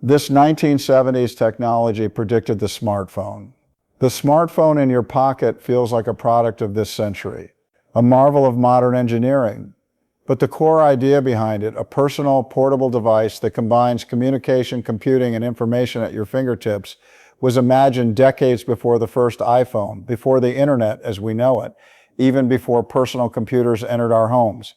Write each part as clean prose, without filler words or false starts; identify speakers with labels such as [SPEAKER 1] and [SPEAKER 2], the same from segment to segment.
[SPEAKER 1] This 1970s technology predicted the smartphone. The smartphone in your pocket feels like a product of this century, a marvel of modern engineering. But the core idea behind it, a personal, portable device that combines communication, computing, and information at your fingertips, was imagined decades before the first iPhone, before the internet as we know it, even before personal computers entered our homes.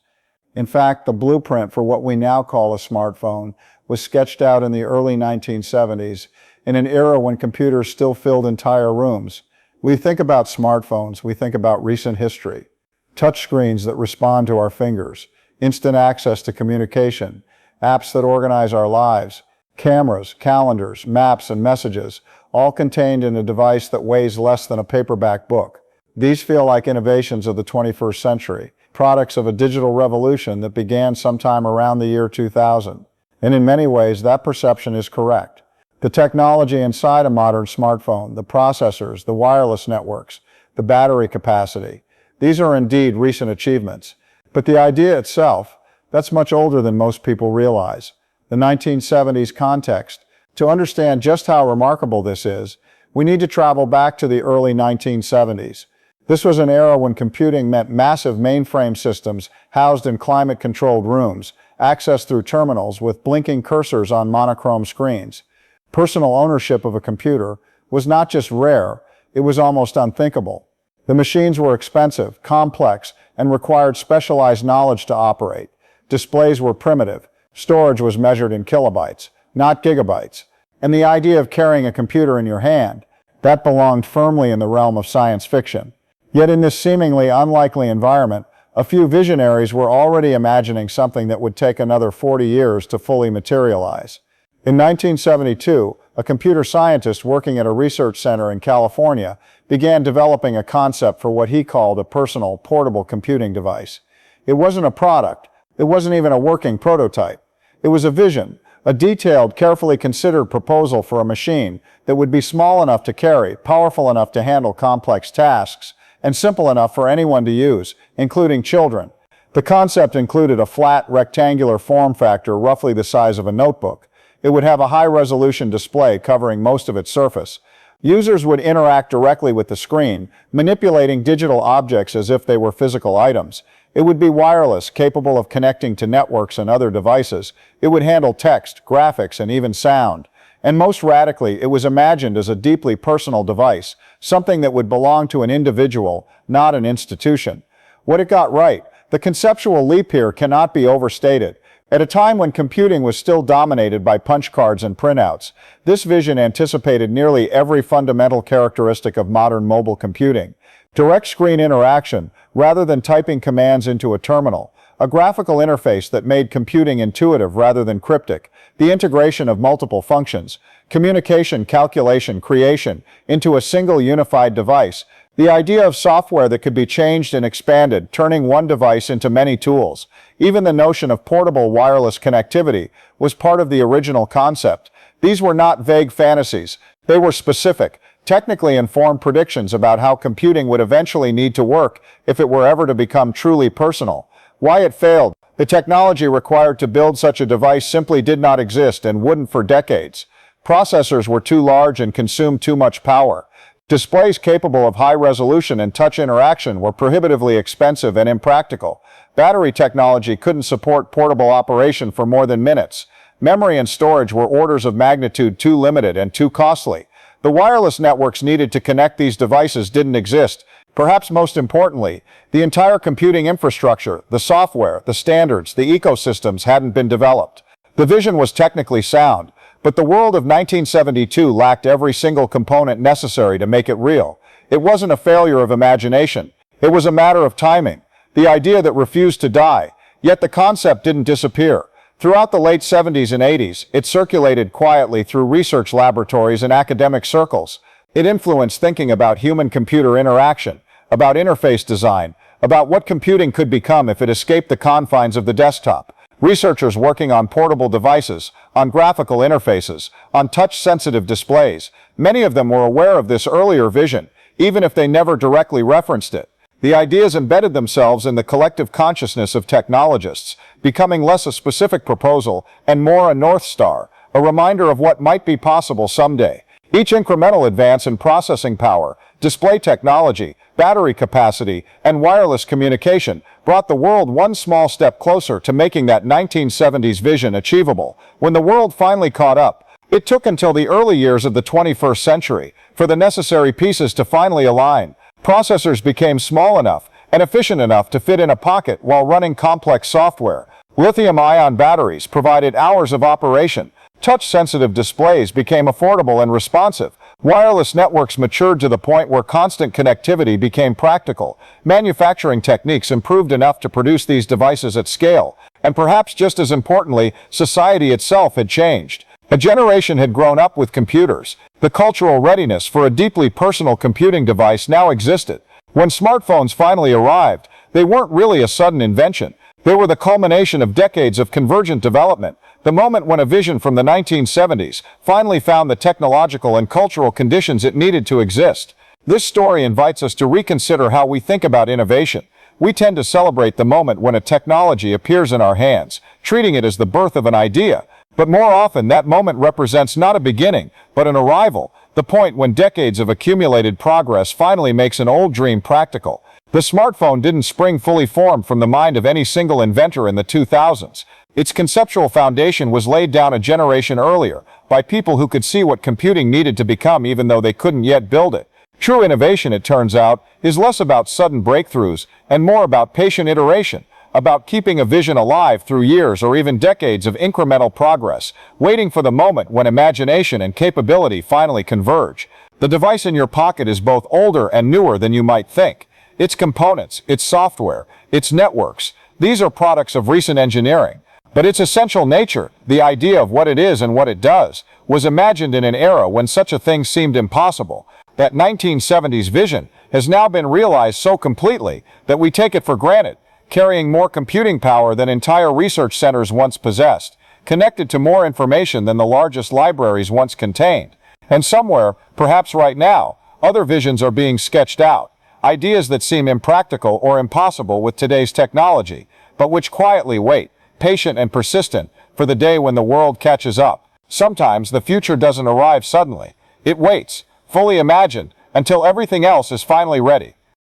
[SPEAKER 1] In fact, the blueprint for what we now call a smartphone was sketched out in the early 1970s, in an era when computers still filled entire rooms. We think about smartphones, we think about recent history. Touchscreens that respond to our fingers, instant access to communication, apps that organize our lives, cameras, calendars, maps, and messages, all contained in a device that weighs less than a paperback book. These feel like innovations of the 21st century, products of a digital revolution that began sometime around the year 2000. And in many ways, that perception is correct. The technology inside a modern smartphone, the processors, the wireless networks, the battery capacity, these are indeed recent achievements. But the idea itself, that's much older than most people realize. The 1970s context. To understand just how remarkable this is, we need to travel back to the early 1970s. This was an era when computing meant massive mainframe systems housed in climate-controlled rooms, accessed through terminals with blinking cursors on monochrome screens. Personal ownership of a computer was not just rare, it was almost unthinkable. The machines were expensive, complex, and required specialized knowledge to operate. Displays were primitive. Storage was measured in kilobytes, not gigabytes. And the idea of carrying a computer in your hand, that belonged firmly in the realm of science fiction. Yet in this seemingly unlikely environment, a few visionaries were already imagining something that would take another 40 years to fully materialize. In 1972, a computer scientist working at a research center in California began developing a concept for what he called a personal, portable computing device. It wasn't a product. It wasn't even a working prototype. It was a vision, a detailed, carefully considered proposal for a machine that would be small enough to carry, powerful enough to handle complex tasks, and simple enough for anyone to use, including children. The concept included a flat, rectangular form factor roughly the size of a notebook. It would have a high-resolution display covering most of its surface. Users would interact directly with the screen, manipulating digital objects as if they were physical items. It would be wireless, capable of connecting to networks and other devices. It would handle text, graphics, and even sound. And most radically, it was imagined as a deeply personal device, something that would belong to an individual, not an institution. What it got right, the conceptual leap here cannot be overstated. At a time when computing was still dominated by punch cards and printouts, this vision anticipated nearly every fundamental characteristic of modern mobile computing. Direct screen interaction, rather than typing commands into a terminal. A graphical interface that made computing intuitive rather than cryptic. The integration of multiple functions. Communication, calculation, creation into a single unified device. The idea of software that could be changed and expanded, turning one device into many tools. Even the notion of portable wireless connectivity was part of the original concept. These were not vague fantasies. They were specific, technically informed predictions about how computing would eventually need to work if it were ever to become truly personal. Why it failed. The technology required to build such a device simply did not exist and wouldn't for decades. Processors were too large and consumed too much power. Displays capable of high resolution and touch interaction were prohibitively expensive and impractical. Battery technology couldn't support portable operation for more than minutes. Memory and storage were orders of magnitude too limited and too costly. The wireless networks needed to connect these devices didn't exist. Perhaps most importantly, the entire computing infrastructure, the software, the standards, the ecosystems hadn't been developed. The vision was technically sound, but the world of 1972 lacked every single component necessary to make it real. It wasn't a failure of imagination. It was a matter of timing, the idea that refused to die. Yet the concept didn't disappear. Throughout the late 70s and 80s, it circulated quietly through research laboratories and academic circles. It influenced thinking about human-computer interaction, about interface design, about what computing could become if it escaped the confines of the desktop. Researchers working on portable devices, on graphical interfaces, on touch-sensitive displays, many of them were aware of this earlier vision, even if they never directly referenced it. The ideas embedded themselves in the collective consciousness of technologists, becoming less a specific proposal and more a North Star, a reminder of what might be possible someday. Each incremental advance in processing power, display technology, battery capacity, and wireless communication brought the world one small step closer to making that 1970s vision achievable. When the world finally caught up, it took until the early years of the 21st century for the necessary pieces to finally align. Processors became small enough and efficient enough to fit in a pocket while running complex software. Lithium-ion batteries provided hours of operation. Touch-sensitive displays became affordable and responsive. Wireless networks matured to the point where constant connectivity became practical. Manufacturing techniques improved enough to produce these devices at scale. And perhaps just as importantly, society itself had changed. A generation had grown up with computers. The cultural readiness for a deeply personal computing device now existed. When smartphones finally arrived, they weren't really a sudden invention. They were the culmination of decades of convergent development. The moment when a vision from the 1970s finally found the technological and cultural conditions it needed to exist. This story invites us to reconsider how we think about innovation. We tend to celebrate the moment when a technology appears in our hands, treating it as the birth of an idea. But more often, that moment represents not a beginning, but an arrival, the point when decades of accumulated progress finally makes an old dream practical. The smartphone didn't spring fully formed from the mind of any single inventor in the 2000s. Its conceptual foundation was laid down a generation earlier, by people who could see what computing needed to become even though they couldn't yet build it. True innovation, it turns out, is less about sudden breakthroughs and more about patient iteration, about keeping a vision alive through years or even decades of incremental progress, waiting for the moment when imagination and capability finally converge. The device in your pocket is both older and newer than you might think. Its components, its software, its networks, these are products of recent engineering. But its essential nature, the idea of what it is and what it does, was imagined in an era when such a thing seemed impossible. That 1970s vision has now been realized so completely that we take it for granted, carrying more computing power than entire research centers once possessed, connected to more information than the largest libraries once contained. And somewhere, perhaps right now, other visions are being sketched out, ideas that seem impractical or impossible with today's technology, but which quietly wait, patient and persistent, for the day when the world catches up. Sometimes the future doesn't arrive suddenly. It waits, fully imagined, until everything else is finally ready.